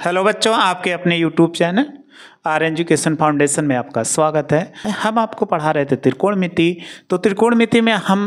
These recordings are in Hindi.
हेलो बच्चों, आपके अपने YouTube channel are education foundation में आपका स्वागत है। हम आपको पढ़ा रहे थे त्रिकोणमिति। तो त्रिकोणमिति में हम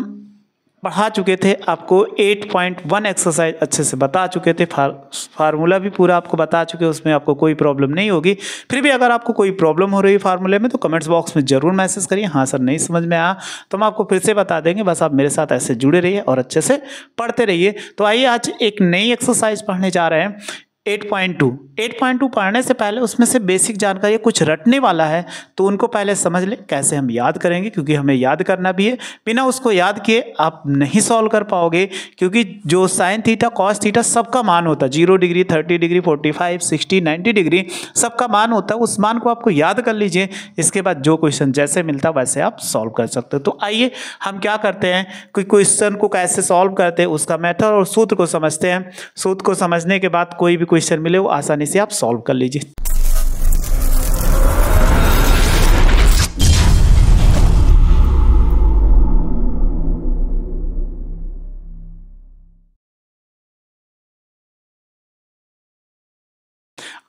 पढ़ा चुके थे, आपको 8.1 एक्सरसाइज अच्छे से बता चुके थे, फार्मूला भी पूरा आपको बता चुके, उसमें आपको कोई प्रॉब्लम नहीं होगी। फिर भी अगर आपको कोई प्रॉब्लम हो रही है फार्मूले में तो कमेंट्स बॉक्स में ज़रूर मैसेज करिए, हाँ सर नहीं समझ में आया तो हम आपको फिर से बता देंगे। बस आप मेरे साथ ऐसे जुड़े रहिए और अच्छे से पढ़ते रहिए। तो आइए आज एक नई एक्सरसाइज पढ़ने जा रहे हैं 8.2 पढ़ने से पहले उसमें से बेसिक जानकारी कुछ रटने वाला है, तो उनको पहले समझ लें कैसे हम याद करेंगे, क्योंकि हमें याद करना भी है। बिना उसको याद किए आप नहीं सॉल्व कर पाओगे, क्योंकि जो साइन थीटा कॉस थीटा सबका मान होता है, 0 डिग्री 30 डिग्री 45 60 90 डिग्री सबका मान होता है। उस मान को आपको याद कर लीजिए, इसके बाद जो क्वेश्चन जैसे मिलता है वैसे आप सॉल्व कर सकते हो। तो आइए हम क्या करते हैं, कोई क्वेश्चन को कैसे सॉल्व करते हैं उसका मेथड और सूत्र को समझते हैं। सूत्र को समझने के बाद कोई भी क्वेश्चन मिले वो आसानी से आप सॉल्व कर लीजिए।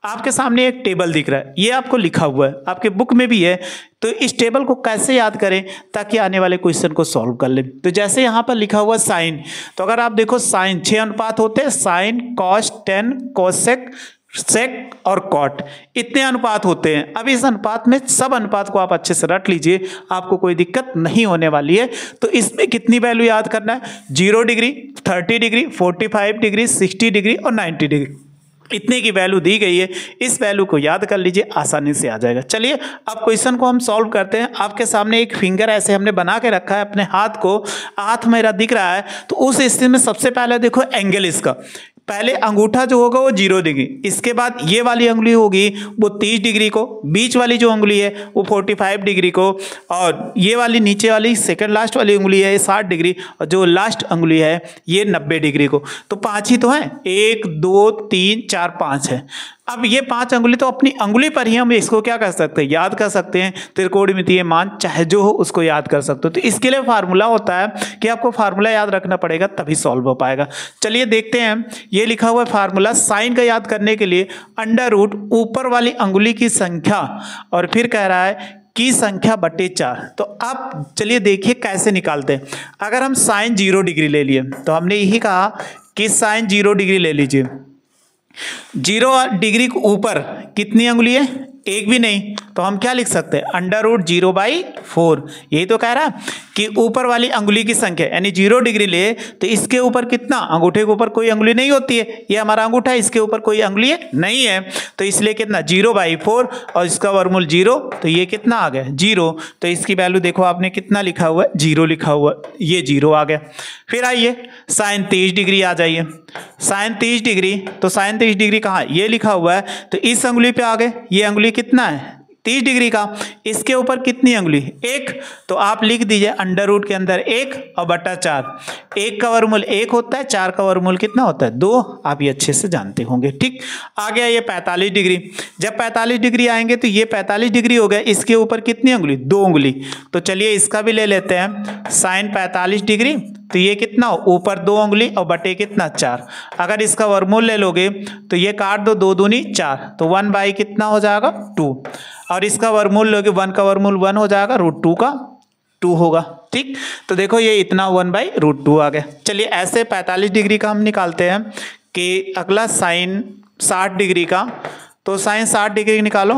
आपके सामने एक टेबल दिख रहा है, ये आपको लिखा हुआ है, आपके बुक में भी है। तो इस टेबल को कैसे याद करें ताकि आने वाले क्वेश्चन को सॉल्व कर लें। तो जैसे यहाँ पर लिखा हुआ साइन, तो अगर आप देखो साइन 6 अनुपात होते हैं, sine cos tan cosec sec और कॉट, इतने अनुपात होते हैं। अब इस अनुपात में सब अनुपात को आप अच्छे से रट लीजिए, आपको कोई दिक्कत नहीं होने वाली है। तो इसमें कितनी वैल्यू याद करना है, 0 डिग्री 30 डिग्री 45 डिग्री 60 डिग्री और 90 डिग्री, इतने की वैल्यू दी गई है। इस वैल्यू को याद कर लीजिए, आसानी से आ जाएगा। चलिए अब क्वेश्चन को हम सॉल्व करते हैं। आपके सामने एक फिंगर ऐसे हमने बना के रखा है, अपने हाथ को, हाथ मेरा दिख रहा है। तो उस स्थिति में सबसे पहले देखो एंगल इसका, पहले अंगूठा जो होगा वो 0 डिग्री, इसके बाद ये वाली उंगली होगी वो 30 डिग्री को, बीच वाली जो उंगली है वो 45 डिग्री को, और ये वाली नीचे वाली सेकंड लास्ट वाली उंगली है 60 डिग्री, और जो लास्ट उंगली है ये 90 डिग्री को। तो 5 ही तो है, 1 2 3 4 5 है। अब ये 5 अंगुली तो अपनी अंगुली पर ही हम इसको क्या कर सकते हैं, याद कर सकते हैं। त्रिकोणमितीय मान चाहे जो हो उसको याद कर सकते हो। तो इसके लिए फार्मूला होता है कि आपको फार्मूला याद रखना पड़ेगा, तभी सॉल्व हो पाएगा। चलिए देखते हैं, ये लिखा हुआ है फार्मूला साइन का याद करने के लिए अंडर रूट ऊपर वाली अंगुली की संख्या और फिर कह रहा है की संख्या बटे 4। तो आप चलिए देखिए कैसे निकालते हैं। अगर हम साइन 0 डिग्री ले लिए तो हमने यही कहा कि साइन 0 डिग्री ले लीजिए। 0 डिग्री के ऊपर कितनी अंगुली है, एक भी नहीं, तो हम क्या लिख सकते हैं, अंडर रूट 0/4। यही तो कह रहा है कि ऊपर वाली अंगुली की संख्या, यानी 0 डिग्री ले तो इसके ऊपर कितना, अंगूठे के ऊपर कोई अंगुली नहीं होती है, ये हमारा अंगूठा है, इसके ऊपर कोई अंगुली नहीं है, तो इसलिए कितना 0/4 और इसका वर्गमूल 0, तो ये कितना आ गया 0। तो इसकी वैल्यू देखो आपने कितना लिखा हुआ है, 0 लिखा हुआ है, ये 0 आ गया। फिर आइए साइन 30 डिग्री आ जाइए, साइन 30 डिग्री, तो साइन 30 डिग्री कहाँ है, ये लिखा हुआ है, तो इस अंगुली पे आ गए, ये अंगुली कितना है 30 डिग्री का, इसके ऊपर कितनी अंगुली, 1, तो आप लिख दीजिए अंडर रूट के अंदर 1 और बटा 4। 1 का वर्गमूल 1 होता है, 4 का वर्गमूल कितना होता है 2, आप ये अच्छे से जानते होंगे। ठीक, आ गया ये 45 डिग्री। जब 45 डिग्री आएंगे तो ये 45 डिग्री हो गया, इसके ऊपर कितनी अंगुली, 2 अंगुली, तो चलिए इसका भी ले लेते हैं, साइन 45 डिग्री, तो ये कितना, ऊपर 2 अंगुली और बटे कितना 4। अगर इसका वर्गमूल ले लोगे तो ये काट दो, 2 दूनी 4, तो 1 कितना हो जाएगा 2, और इसका वर्गमूल लोगे 1 का वर्गमूल 1 हो जाएगा, √2 का 2 होगा। ठीक, तो देखो ये इतना 1/√2 आ गया। चलिए ऐसे 45 डिग्री का हम निकालते हैं कि अगला साइन 60 डिग्री का, तो साइन 60 डिग्री निकालो।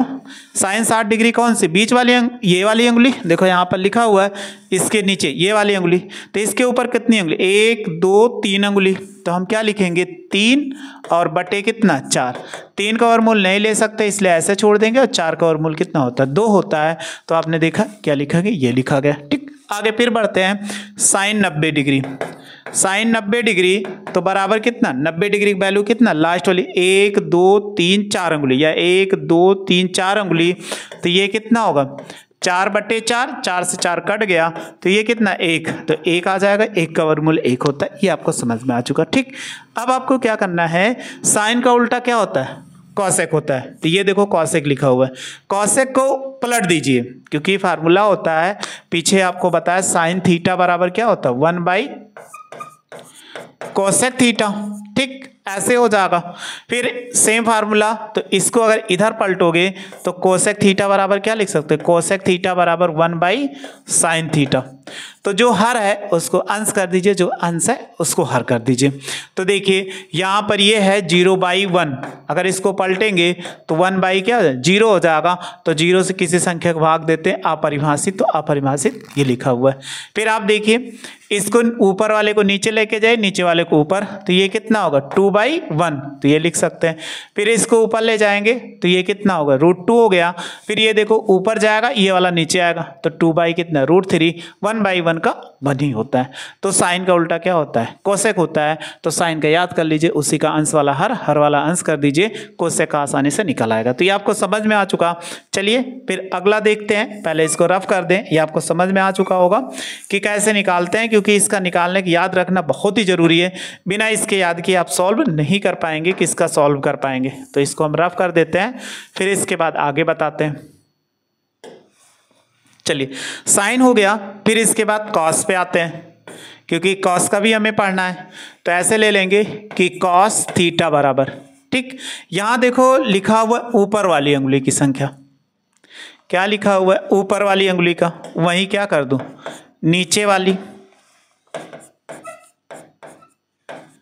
साइन 60 डिग्री कौन सी, बीच वाली ये वाली अंगुली, देखो यहाँ पर लिखा हुआ है, इसके नीचे ये वाली अंगुली, तो इसके ऊपर कितनी अंगुली, 1 2 3 अंगुली, तो हम क्या लिखेंगे 3 और बटे कितना 4। 3 का वर्गमूल नहीं ले सकते इसलिए ऐसे छोड़ देंगे, और 4 का वर्गमूल कितना होता है 2 होता है, तो आपने देखा क्या लिखा गया, ये लिखा गया। ठीक, आगे फिर बढ़ते हैं, साइन 90 डिग्री, साइन 90 डिग्री तो बराबर कितना, 90 डिग्री की वैल्यू कितना, लास्ट वाली 1 2 3 4 अंगुली, या 1 2 3 4 अंगुली, तो ये कितना होगा 4/4, 4 से 4 कट गया, तो ये कितना 1, तो 1 आ जाएगा, 1 का वर्गमूल 1 होता है, ये आपको समझ में आ चुका। ठीक, अब आपको क्या करना है, साइन का उल्टा क्या होता है, कॉसेक होता है, तो ये देखो कॉसेक लिखा हुआ है, कॉसेक को पलट दीजिए, क्योंकि फार्मूला होता है, पीछे आपको बताया साइन थीटा बराबर क्या होता है 1/कोसेक थीटा। ठीक, ऐसे हो जाएगा। फिर सेम फार्मूला, तो इसको अगर इधर पलटोगे तो कोसेक थीटा बराबर क्या लिख सकते हैं, कोसेक थीटा बराबर 1/sin थीटा। तो जो हर है उसको अंश कर दीजिए, जो अंश है उसको हर कर दीजिए। तो देखिए यहाँ पर ये है 0/1, अगर इसको पलटेंगे तो 1 क्या 0 हो जाएगा। तो 0 से किसी संख्या को भाग देते हैं अपरिभाषित, तो अपरिभाषित ये लिखा हुआ है। फिर आप देखिए इसको ऊपर वाले को नीचे लेके जाए, नीचे वाले को ऊपर, तो ये कितना होगा 2/1, तो ये लिख सकते हैं। फिर इसको ऊपर ले जाएंगे तो ये कितना होगा √2 हो गया। फिर ये देखो ऊपर जाएगा, ये वाला नीचे आएगा, तो 2 कितना √3, 1/1 का 1 ही होता है। तो साइन का उल्टा क्या होता है, कोसेक होता है। तो साइन का याद कर लीजिए, उसी का अंश वाला हर वाला अंश कर दीजिए, कोसेक का आसानी से निकल आएगा। तो ये आपको समझ में आ चुका। चलिए फिर अगला देखते हैं, पहले इसको रफ कर दें, ये आपको समझ में आ चुका होगा कि कैसे निकालते हैं, क्योंकि इसका निकालने की याद रखना बहुत ही जरूरी है। बिना इसके याद किए आप सॉल्व नहीं कर पाएंगे, किसका सॉल्व कर पाएंगे। तो इसको हम रफ कर देते हैं, फिर इसके बाद आगे बताते हैं। चलिए साइन हो गया, फिर इसके बाद कॉस पे आते हैं, क्योंकि कॉस का भी हमें पढ़ना है। तो ऐसे ले लेंगे कि कॉस थीटा बराबर, ठीक, यहां देखो लिखा हुआ ऊपर वाली अंगुली की संख्या, क्या लिखा हुआ है ऊपर वाली अंगुली का, वहीं क्या कर दूं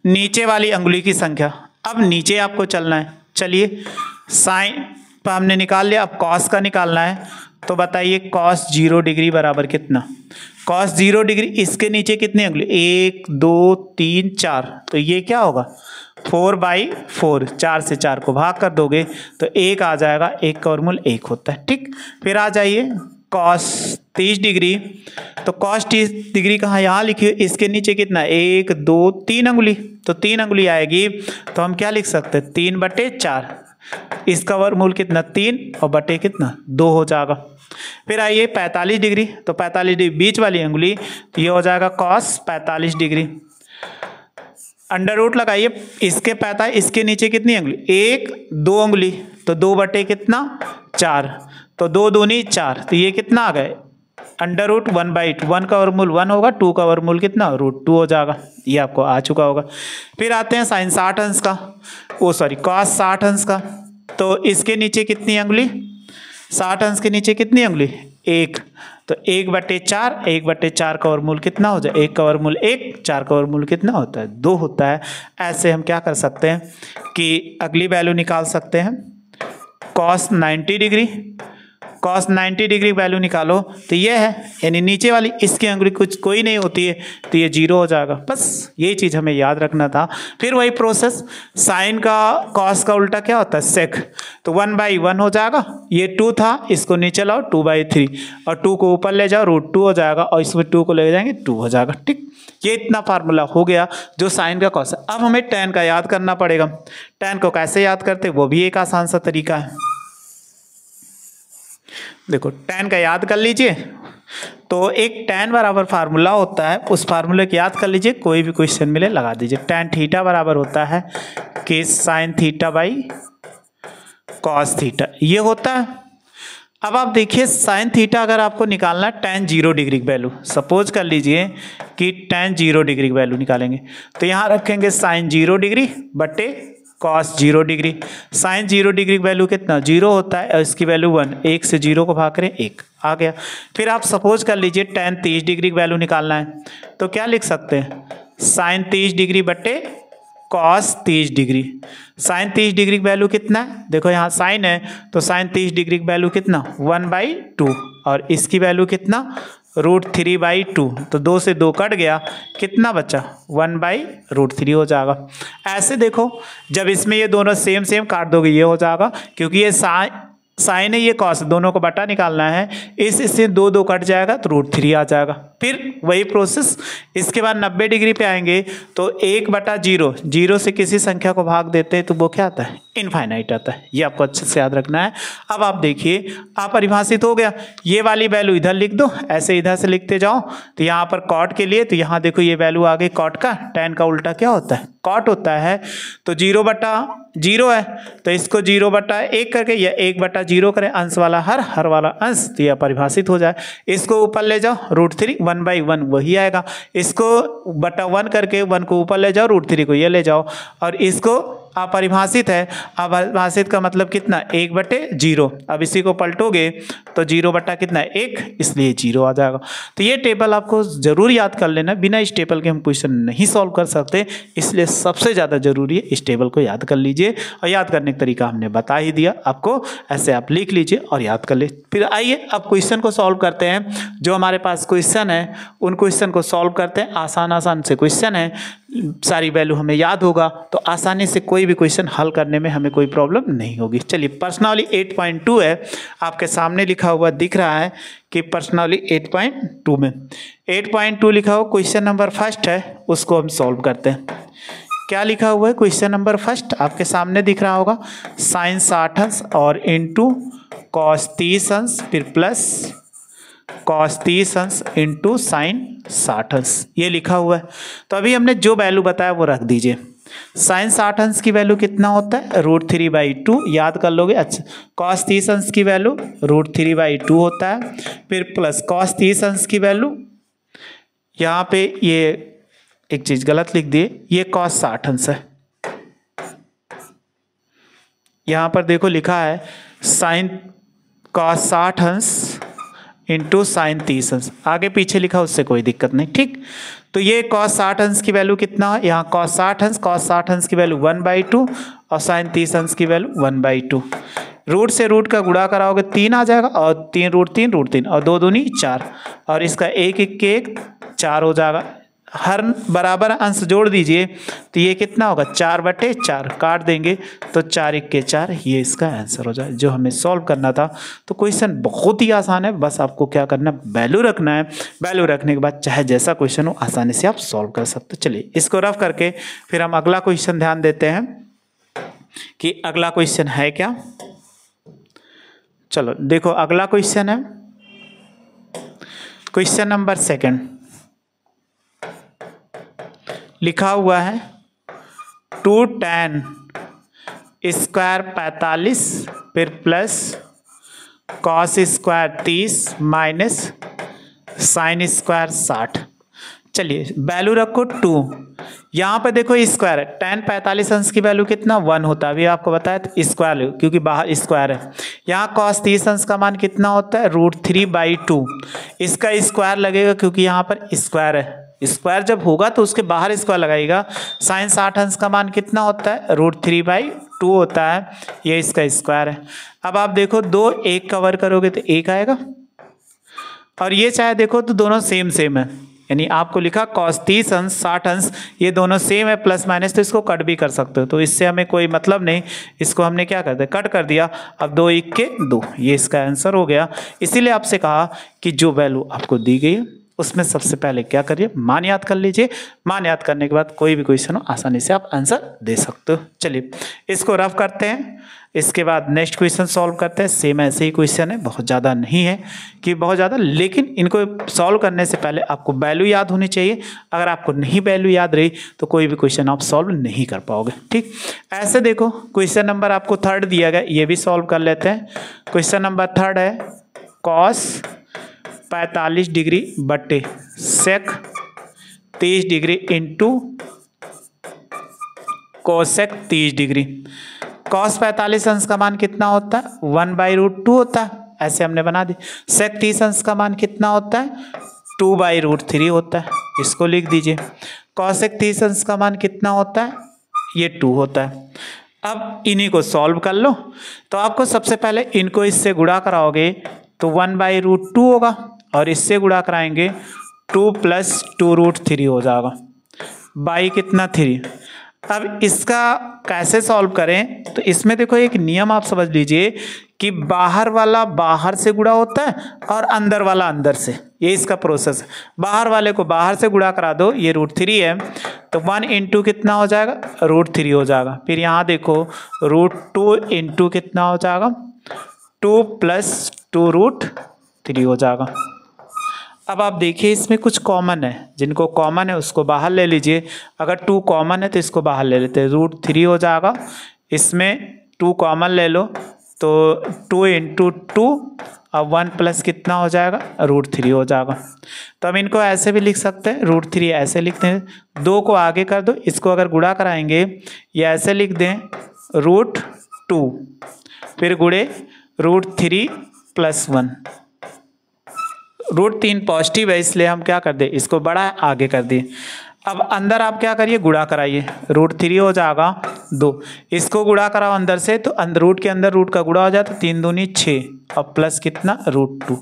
नीचे वाली अंगुली की संख्या। अब नीचे आपको चलना है। चलिए साइन पर हमने निकाल लिया, अब कॉस का निकालना है। तो बताइए कॉस 0 डिग्री बराबर कितना, कॉस 0 डिग्री, इसके नीचे कितनी अंगुली 1 2 3 4, तो ये क्या होगा 4/4, 4 से 4 को भाग कर दोगे तो 1 आ जाएगा, 1 का वर्गमूल 1 होता है, ठीक। फिर आ जाइए कॉस 30 डिग्री, तो कॉस 30 डिग्री कहाँ, यहाँ लिखिए, इसके नीचे कितना 1 2 3 अंगुली, तो 3 अंगुली आएगी। तो हम क्या लिख सकते हैं 3/4, इसका वर्गमूल कितना 3 और बटे कितना 2 हो जाएगा। फिर आइए 45 डिग्री, तो 45 डिग्री बीच वाली अंगुली, तो ये हो जाएगा कॉस 45 डिग्री। अंडर रूट लगाइए, इसके 45, इसके नीचे कितनी अंगुली 1 2 अंगुली, तो 2 बटे कितना 4, तो 2 दूनी 4, तो ये कितना आ गए √1/2, 1 का वर्गमूल 1 होगा, 2 का वर्गमूल कितना √2 हो जाएगा। ये आपको आ चुका होगा। फिर आते हैं साइन 60 अंश का, कॉस 60 अंश का, तो इसके नीचे कितनी अंगुली 60 अंश के नीचे कितनी अंगुली 1, तो 1/4, 1/4 का वर्गमूल कितना हो जाए 1 का वर्गमूल 1, 4 का वर्गमूल कितना होता है 2 होता है। ऐसे हम क्या कर सकते हैं कि अगली वैल्यू निकाल सकते हैं, cos 90 degree, cos 90 degree value निकालो, तो ये है, यानी नीचे वाली इसकी अंगुली कुछ कोई नहीं होती है, तो ये 0 हो जाएगा। बस ये चीज़ हमें याद रखना था। फिर वही प्रोसेस, साइन का कॉस का उल्टा क्या होता है सेक, तो 1/1 हो जाएगा, ये 2 था, इसको नीचे लाओ 2/3, और 2 को ऊपर ले जाओ √2 हो जाएगा, और इसमें 2 को ले जाएंगे 2 हो जाएगा, ठीक। ये इतना फार्मूला हो गया जो साइन का कॉस है। अब हमें tan का याद करना पड़ेगा। tan को कैसे याद करते, वो भी एक आसान सा तरीका है। देखो tan का याद कर लीजिए, तो एक tan बराबर फार्मूला होता है, उस फार्मूले की याद कर लीजिए, कोई भी क्वेश्चन मिले लगा दीजिए। tan थीटा बराबर होता है कि sine theta by cos theta, ये होता है। अब आप देखिए साइन थीटा अगर आपको निकालना है tan 0 डिग्री की वैल्यू, सपोज कर लीजिए कि tan 0 डिग्री की वैल्यू निकालेंगे, तो यहाँ रखेंगे साइन 0 डिग्री बटे कॉस 0 डिग्री। साइन 0 डिग्री की वैल्यू कितना 0 होता है, और इसकी वैल्यू 1, 1 से 0 को भाग करें 1 आ गया। फिर आप सपोज कर लीजिए tan 30 डिग्री की वैल्यू निकालना है, तो क्या लिख सकते हैं साइन 30 डिग्री बटे कॉस 30 डिग्री। साइन 30 डिग्री की वैल्यू कितना है, देखो यहाँ साइन है, तो साइन 30 डिग्री की वैल्यू कितना 1/2, और इसकी वैल्यू कितना √3/2, तो 2 से 2 कट गया, कितना बचा 1/√3 हो जाएगा। ऐसे देखो जब इसमें ये दोनों सेम सेम काट दोगे ये हो जाएगा, क्योंकि ये साइन है, ये कॉस, दोनों को बटा निकालना है, इससे 2 2 कट जाएगा तो √3 आ जाएगा। फिर वही प्रोसेस, इसके बाद 90 डिग्री पे आएंगे, तो 1/0, 0 से किसी संख्या को भाग देते हैं तो वो क्या आता है इनफाइनाइट आता है। ये आपको अच्छे से याद रखना है। अब आप देखिए अपरिभाषित हो गया, ये वाली वैल्यू इधर लिख दो, ऐसे इधर से लिखते जाओ, तो यहाँ पर कॉट के लिए, तो यहाँ देखो ये वैल्यू आ गई कॉट का, tan का उल्टा क्या होता है कॉट होता है, तो 0/0 है, तो इसको 0/1 करके या 1/0 करें, अंश वाला हर वाला अंश, तो यह परिभाषित हो जाए। इसको ऊपर ले जाओ √3, 1/1 वही आएगा। इसको बटा 1 करके 1 को ऊपर ले जाओ, √3 को ये ले जाओ, और इसको अपरिभाषित है, अपरिभाषित का मतलब कितना 1/0। अब इसी को पलटोगे तो 0 बटा कितना 1, इसलिए 0 आ जाएगा। तो ये टेबल आपको जरूर याद कर लेना, बिना इस टेबल के हम क्वेश्चन नहीं सॉल्व कर सकते, इसलिए सबसे ज़्यादा जरूरी है इस टेबल को याद कर लीजिए। और याद करने का तरीका हमने बता ही दिया आपको, ऐसे आप लिख लीजिए और याद कर ले। फिर आइए अब क्वेश्चन को सॉल्व करते हैं। जो हमारे पास क्वेश्चन है उन क्वेश्चन को सॉल्व करते हैं। आसान आसान से क्वेश्चन है, सारी वैल्यू हमें याद होगा तो आसानी से कोई भी क्वेश्चन हल करने में हमें कोई प्रॉब्लम नहीं होगी। चलिए प्रश्नावली 8.2 है, आपके सामने लिखा हुआ दिख रहा है कि प्रश्नावली 8.2 में 8.2 लिखा हुआ क्वेश्चन नंबर फर्स्ट है, उसको हम सॉल्व करते हैं। क्या लिखा हुआ है क्वेश्चन नंबर फर्स्ट, आपके सामने दिख रहा होगा sin 60 अंश और इंटू cos 30 अंश फिर प्लस cos 30 अंश इंटू sin 60 अंश, ये लिखा हुआ है। तो अभी हमने जो वैल्यू बताया वो रख दीजिए। sin 60 अंश की वैल्यू कितना होता है √3/2, याद कर लोगे। अच्छा, cos 30 अंश की वैल्यू √3/2 होता है, फिर प्लस cos 30 अंश की वैल्यू, यहाँ पे ये एक चीज गलत लिख दिए, ये cos 60 अंश है। यहाँ पर देखो लिखा है sin cos 60 अंश इंटू sin 30 अंश, आगे पीछे लिखा उससे कोई दिक्कत नहीं, ठीक। तो ये cos 60 अंश की वैल्यू कितना है, यहाँ cos 60 अंश की वैल्यू 1/2 और sin 30 अंश की वैल्यू 1/2। रूट से रूट का गुणा कराओगे 3 आ जाएगा, और 3 √3 और 2 दूनी 4, और इसका 1 1 के 1 4 हो जाएगा। हर बराबर अंश जोड़ दीजिए तो ये कितना होगा 4/4, काट देंगे तो 4 1 के 4, ये इसका आंसर हो जाए जो हमें सॉल्व करना था। तो क्वेश्चन बहुत ही आसान है, बस आपको क्या करना है, वैल्यू रखना है। वैल्यू रखने के बाद चाहे जैसा क्वेश्चन हो आसानी से आप सॉल्व कर सकते हो। चलिए इसको रफ करके फिर हम अगला क्वेश्चन ध्यान देते हैं कि अगला क्वेश्चन है क्या। चलो देखो अगला क्वेश्चन है क्वेश्चन नंबर 2, लिखा हुआ है 2tan स्क्वायर 45 फिर plus cos square 30 minus sin square 60। चलिए वैल्यू रखो 2, यहाँ पर देखो स्क्वायर है, tan 45 अंश की वैल्यू कितना 1 होता है, अभी आपको बताया तो स्क्वायर क्योंकि बाहर स्क्वायर है। यहाँ cos 30 अंश का मान कितना होता है √3/2, इसका स्क्वायर लगेगा क्योंकि यहाँ पर स्क्वायर है, स्क्वायर जब होगा तो उसके बाहर स्क्वायर लगाएगा। sin 60 अंश का मान कितना होता है √3/2 होता है, ये इसका स्क्वायर है। अब आप देखो 2 1 कवर करोगे तो 1 आएगा, और ये चाहे देखो तो दोनों सेम सेम है, यानी आपको लिखा cos 30 अंश 60 अंश ये दोनों सेम है प्लस माइनस, तो इसको कट भी कर सकते हो, तो इससे हमें कोई मतलब नहीं, इसको हमने क्या कर दिया कट कर दिया। अब 2 1 के 2, ये इसका आंसर हो गया। इसीलिए आपसे कहा कि जो वैल्यू आपको दी गई है उसमें सबसे पहले क्या करिए मान याद कर लीजिए। मान याद करने के बाद कोई भी क्वेश्चन हो आसानी से आप आंसर दे सकते हो। चलिए इसको रफ करते हैं, इसके बाद नेक्स्ट क्वेश्चन सॉल्व करते हैं। सेम ऐसे ही क्वेश्चन है, बहुत ज़्यादा नहीं है कि बहुत ज़्यादा, लेकिन इनको सॉल्व करने से पहले आपको वैल्यू याद होनी चाहिए। अगर आपको नहीं वैल्यू याद रही तो कोई भी क्वेश्चन आप सॉल्व नहीं कर पाओगे, ठीक। ऐसे देखो क्वेश्चन नंबर आपको 3 दिया गया, ये भी सॉल्व कर लेते हैं। क्वेश्चन नंबर 3 है cos 45 डिग्री बटे sec 30 degree into cosec 30 degree. cos 45 अंश का मान कितना होता है 1/√2 होता है, ऐसे हमने बना दी। sec 30 अंश का मान कितना होता है 2/√3 होता है, इसको लिख दीजिए। cosec 30 अंश का मान कितना होता है ये 2 होता है। अब इन्हीं को सॉल्व कर लो, तो आपको सबसे पहले इनको इससे गुणा कराओगे तो 1/√2 होगा, और इससे गुणा कराएंगे 2 + 2√3 हो जाएगा, बाई कितना 3। अब इसका कैसे सॉल्व करें, तो इसमें देखो एक नियम आप समझ लीजिए कि बाहर वाला बाहर से गुणा होता है और अंदर वाला अंदर से, ये इसका प्रोसेस है। बाहर वाले को बाहर से गुणा करा दो, ये √3 है तो 1 × कितना हो जाएगा √3 हो जाएगा। फिर यहाँ देखो √2 × कितना हो जाएगा 2 + 2√3 हो जाएगा। अब आप देखिए इसमें कुछ कॉमन है, जिनको कॉमन है उसको बाहर ले लीजिए। अगर 2 कॉमन है तो इसको बाहर ले लेते हैं, √3 हो जाएगा। इसमें 2 कॉमन ले लो तो 2 × 2 अब 1 प्लस कितना हो जाएगा, √3 हो जाएगा। तो हम इनको ऐसे भी लिख सकते हैं, √3 ऐसे लिखते हैं। 2 को आगे कर दो, इसको अगर गुणा कराएंगे ये ऐसे लिख दें √2, फिर गुणे √3 + 1। √3 पॉजिटिव है इसलिए हम क्या कर दें, इसको बड़ा आगे कर दिए। अब अंदर आप क्या करिए, गुणा कराइए, √3 हो जाएगा 2, इसको गुणा कराओ अंदर से, तो अंदर रूट के अंदर रूट का गुणा हो जाता है, 3 दूनी 6 और प्लस कितना √2।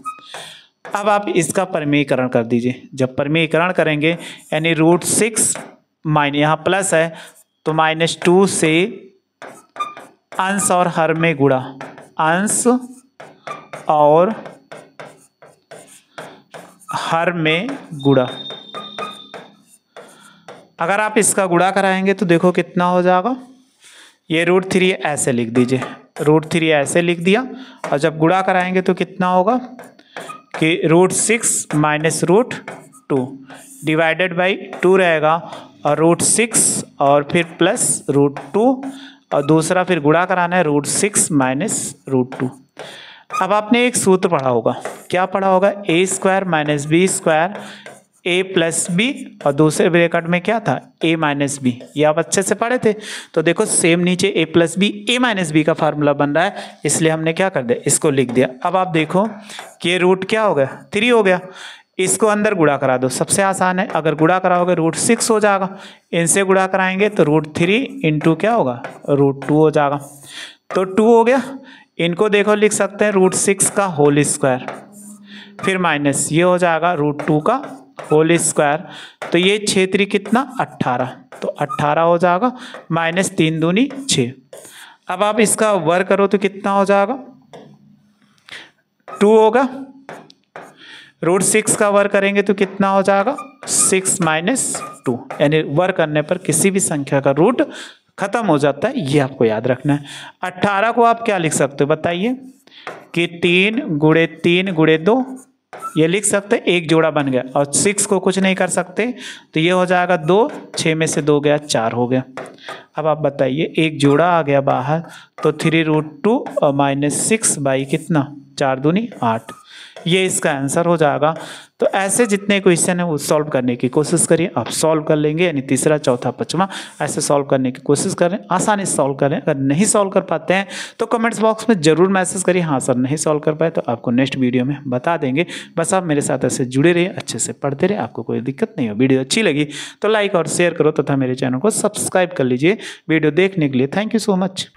अब आप इसका परमीकरण कर दीजिए। जब परमीकरण करेंगे यानी √6 माइनस, यहाँ प्लस है तो -2 से अंश और हर में गुणा, अंश और हर में गुणा। अगर आप इसका गुणा कराएंगे तो देखो कितना हो जाएगा, ये √3 ऐसे लिख दीजिए, √3 ऐसे लिख दिया। और जब गुणा कराएंगे तो कितना होगा कि √6 माइनस √2 डिवाइडेड बाई 2 रहेगा, और √6 और फिर प्लस √2, और दूसरा फिर गुणा कराना है √6 माइनस √2। अब आपने एक सूत्र पढ़ा होगा, क्या पढ़ा होगा, a² - b² a + b, और दूसरे ब्रैकेट में क्या था, a - b। ये आप अच्छे से पढ़े थे। तो देखो सेम नीचे a + b a - b का फार्मूला बन रहा है, इसलिए हमने क्या कर दिया, इसको लिख दिया। अब आप देखो कि ये रूट क्या हो गया, 3 हो गया। इसको अंदर गुणा करा दो, सबसे आसान है, अगर गुणा कराओगे √6 हो जाएगा, इनसे गुणा कराएंगे तो √3 इंटू क्या होगा, √2 हो जाएगा। तो 2 हो गया। इनको देखो लिख सकते हैं √6 का होल स्क्वायर, फिर माइनस ये हो जाएगा √2 का होल स्क्वायर। तो ये 6 3 कितना 18, तो 18 हो जाएगा, -3 दूनी 6। अब आप इसका वर्ग करो तो कितना हो जाएगा, 2 होगा। √6 का वर्ग करेंगे तो कितना हो जाएगा, 6 - 2, यानी वर्ग करने पर किसी भी संख्या का रूट खत्म हो जाता है, ये आपको याद रखना है। 18 को आप क्या लिख सकते हो बताइए, कि 3 × 3 × 2 ये लिख सकते हैं, एक जोड़ा बन गया। और 6 को कुछ नहीं कर सकते तो ये हो जाएगा 2, 6 में से 2 गया 4 हो गया। अब आप बताइए, एक जोड़ा आ गया बाहर, तो 3√2 और -6 बाई कितना, 4 दूनी 8, ये इसका आंसर हो जाएगा। तो ऐसे जितने क्वेश्चन है वो सॉल्व करने की कोशिश करिए, आप सॉल्व कर लेंगे, यानी तीसरा चौथा पांचवा ऐसे सॉल्व करने की कोशिश करें, आसानी से सॉल्व करें। अगर नहीं सॉल्व कर पाते हैं तो कमेंट्स बॉक्स में जरूर मैसेज करिए, हाँ सर नहीं सॉल्व कर पाए, तो आपको नेक्स्ट वीडियो में बता देंगे। बस आप मेरे साथ ऐसे जुड़े रहिए, अच्छे से पढ़ते रहे, आपको कोई दिक्कत नहीं हो। वीडियो अच्छी लगी तो लाइक और शेयर करो तथा मेरे चैनल को सब्सक्राइब कर लीजिए। वीडियो देखने के लिए थैंक यू सो मच।